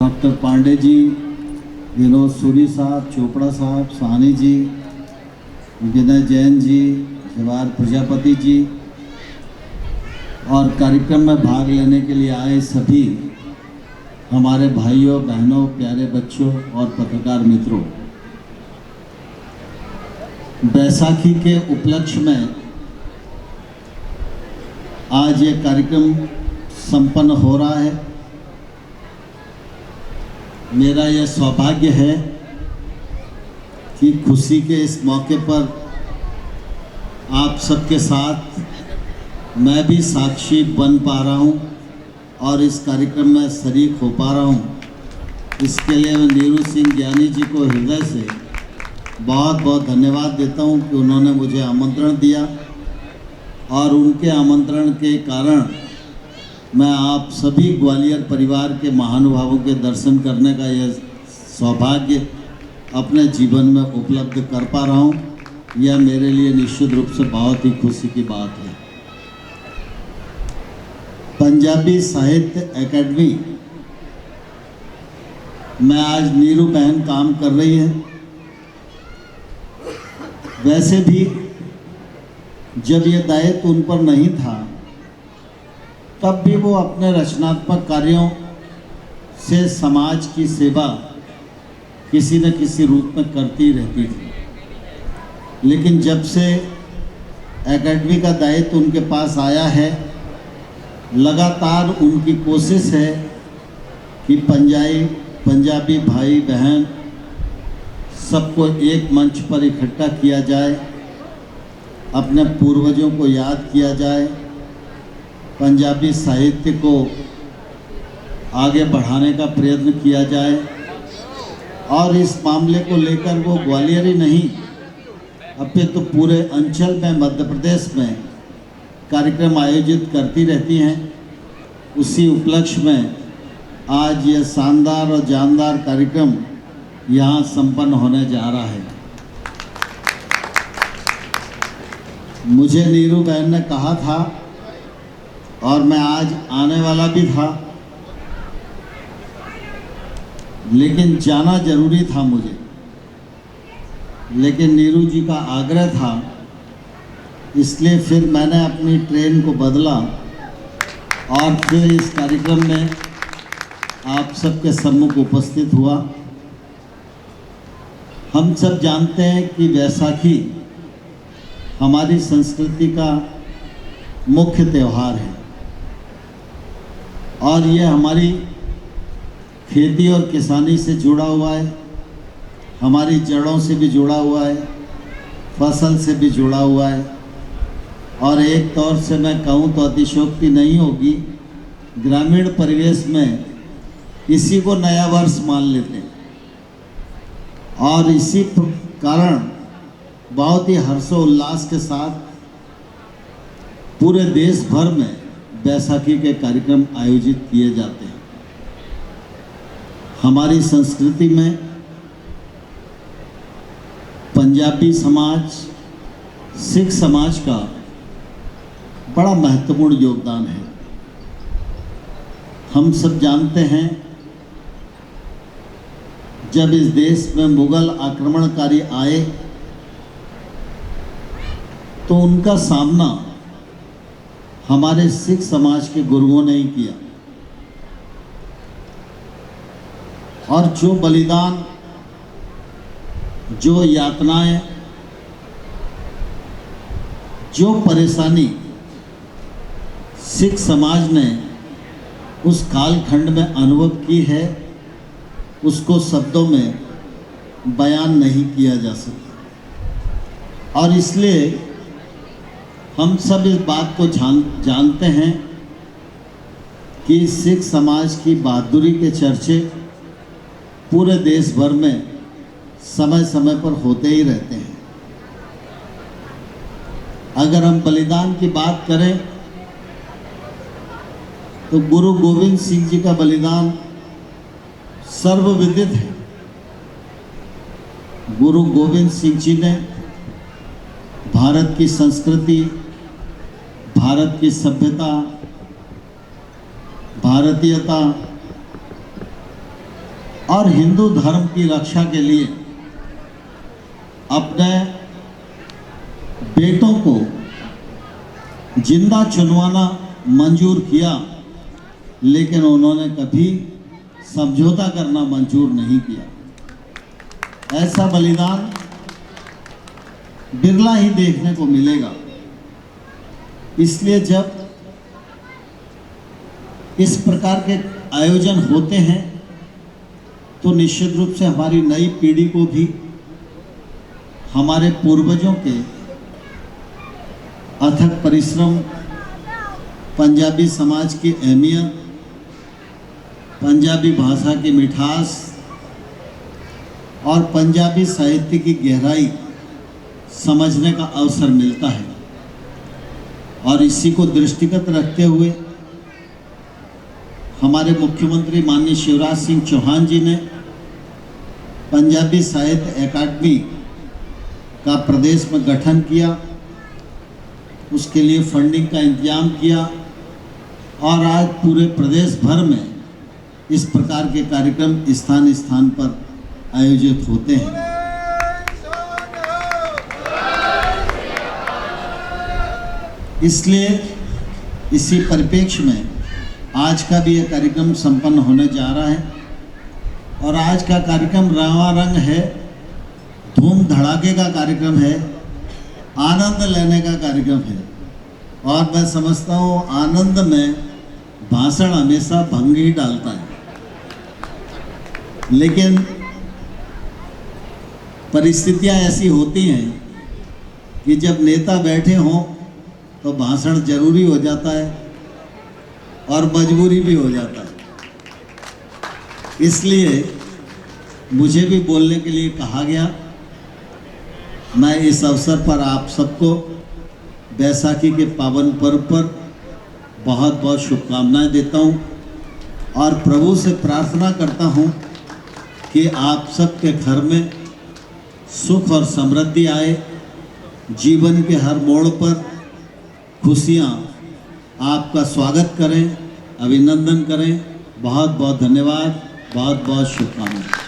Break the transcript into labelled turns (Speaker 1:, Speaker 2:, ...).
Speaker 1: Doctor Pandey ji, Vinod Suri साहब, चोपड़ा साहब, साहनी जी, विनय जैन जी, जवाहर प्रजापति जी और कार्यक्रम में भाग लेने के लिए आए सभी हमारे भाइयों बहनों, प्यारे बच्चों और पत्रकार मित्रों, बैसाखी के उपलक्ष्य में आज ये कार्यक्रम संपन्न हो रहा है। मेरा यह सौभाग्य है कि खुशी के इस मौके पर आप सबके साथ मैं भी साक्षी बन पा रहा हूं और इस कार्यक्रम में शरीक हो पा रहा हूं। इसके लिए मैं नीरू सिंह ज्ञानी जी को हृदय से बहुत बहुत धन्यवाद देता हूं कि उन्होंने मुझे आमंत्रण दिया और उनके आमंत्रण के कारण मैं आप सभी ग्वालियर परिवार के महानुभावों के दर्शन करने का यह सौभाग्य अपने जीवन में उपलब्ध कर पा रहा हूँ। यह मेरे लिए निश्चित रूप से बहुत ही खुशी की बात है। पंजाबी साहित्य एकेडमी में आज नीरू बहन काम कर रही है। वैसे भी जब यह दायित्व उन पर नहीं था तब भी वो अपने रचनात्मक कार्यों से समाज की सेवा किसी न किसी रूप में करती रहती थी। लेकिन जब से एकेडमी का दायित्व उनके पास आया है, लगातार उनकी कोशिश है कि पंजाबी भाई बहन सबको एक मंच पर इकट्ठा किया जाए, अपने पूर्वजों को याद किया जाए, पंजाबी साहित्य को आगे बढ़ाने का प्रयत्न किया जाए। और इस मामले को लेकर वो ग्वालियर ही नहीं अपितु पूरे अंचल में, मध्य प्रदेश में कार्यक्रम आयोजित करती रहती हैं। उसी उपलक्ष्य में आज यह शानदार और जानदार कार्यक्रम यहाँ संपन्न होने जा रहा है। मुझे नीरू बहन ने कहा था और मैं आज आने वाला भी था, लेकिन जाना जरूरी था मुझे। लेकिन नीरू जी का आग्रह था, इसलिए फिर मैंने अपनी ट्रेन को बदला और फिर इस कार्यक्रम में आप सबके सम्मुख उपस्थित हुआ। हम सब जानते हैं कि बैसाखी हमारी संस्कृति का मुख्य त्यौहार है और यह हमारी खेती और किसानी से जुड़ा हुआ है, हमारी जड़ों से भी जुड़ा हुआ है, फसल से भी जुड़ा हुआ है। और एक तौर से मैं कहूँ तो अतिशयोक्ति नहीं होगी, ग्रामीण परिवेश में इसी को नया वर्ष मान लेते हैं और इसी कारण बहुत ही हर्षोल्लास के साथ पूरे देश भर में बैसाखी के कार्यक्रम आयोजित किए जाते हैं। हमारी संस्कृति में पंजाबी समाज, सिख समाज का बड़ा महत्वपूर्ण योगदान है। हम सब जानते हैं जब इस देश में मुगल आक्रमणकारी आए तो उनका सामना हमारे सिख समाज के गुरुओं ने ही किया और जो बलिदान, जो यातनाएं, जो परेशानी सिख समाज ने उस कालखंड में अनुभव की है, उसको शब्दों में बयान नहीं किया जा सकता। और इसलिए हम सब इस बात को जानते हैं कि सिख समाज की बहादुरी के चर्चे पूरे देश भर में समय समय पर होते ही रहते हैं। अगर हम बलिदान की बात करें तो गुरु गोविंद सिंह जी का बलिदान सर्वविदित है। गुरु गोविंद सिंह जी ने भारत की संस्कृति, भारत की सभ्यता, भारतीयता और हिंदू धर्म की रक्षा के लिए अपने बेटों को जिंदा चुनवाना मंजूर किया, लेकिन उन्होंने कभी समझौता करना मंजूर नहीं किया। ऐसा बलिदान बिरला ही देखने को मिलेगा। इसलिए जब इस प्रकार के आयोजन होते हैं तो निश्चित रूप से हमारी नई पीढ़ी को भी हमारे पूर्वजों के अथक परिश्रम, पंजाबी समाज की अहमियत, पंजाबी भाषा की मिठास और पंजाबी साहित्य की गहराई समझने का अवसर मिलता है। और इसी को दृष्टिगत रखते हुए हमारे मुख्यमंत्री माननीय शिवराज सिंह चौहान जी ने पंजाबी साहित्य अकादमी का प्रदेश में गठन किया, उसके लिए फंडिंग का इंतजाम किया और आज पूरे प्रदेश भर में इस प्रकार के कार्यक्रम स्थान स्थान पर आयोजित होते हैं। इसलिए इसी परिप्रेक्ष्य में आज का भी यह कार्यक्रम संपन्न होने जा रहा है और आज का कार्यक्रम रंगारंग है, धूम धड़ाके का कार्यक्रम है, आनंद लेने का कार्यक्रम है। और मैं समझता हूँ आनंद में भाषण हमेशा भंग ही डालता है, लेकिन परिस्थितियाँ ऐसी होती हैं कि जब नेता बैठे हों तो भाषण जरूरी हो जाता है और मजबूरी भी हो जाता है। इसलिए मुझे भी बोलने के लिए कहा गया। मैं इस अवसर पर आप सबको बैसाखी के पावन पर्व पर बहुत बहुत शुभकामनाएं देता हूं और प्रभु से प्रार्थना करता हूं कि आप सबके घर में सुख और समृद्धि आए, जीवन के हर मोड़ पर खुशियाँ आपका स्वागत करें, अभिनंदन करें। बहुत बहुत धन्यवाद, बहुत बहुत शुभकामनाएं।